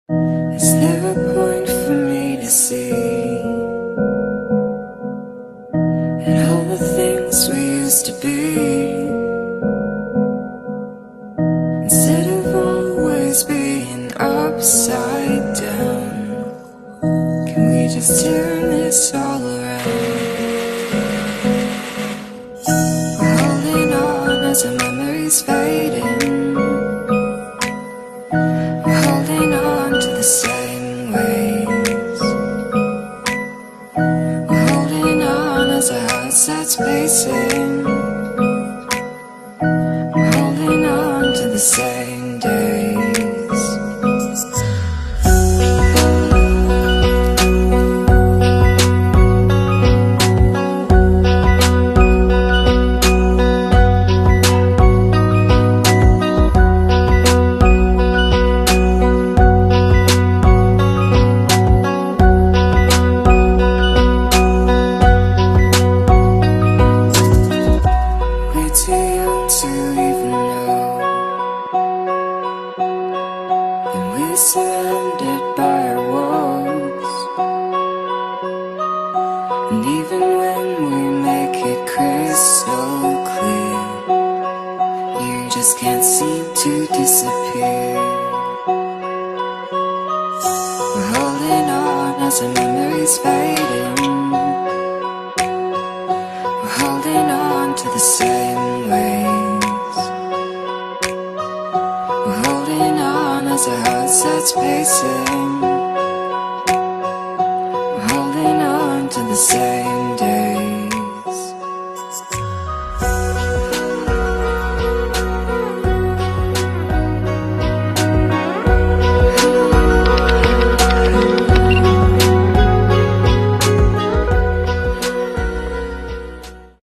There's never a point for me to see, and all the things we used to be. Instead of always being upside down, can we just turn this all around? We're holding on as our memories fading. We're holding on to the same ways. We're holding on as our heart starts pacing. We're holding on to the same days. Too young to even know that we're surrounded by our walls. And even when we make it crystal clear, you just can't seem to disappear. We're holding on as our memories fading. We're holding on to the same ways. We're holding on as our heart starts pacing. We're holding on to the same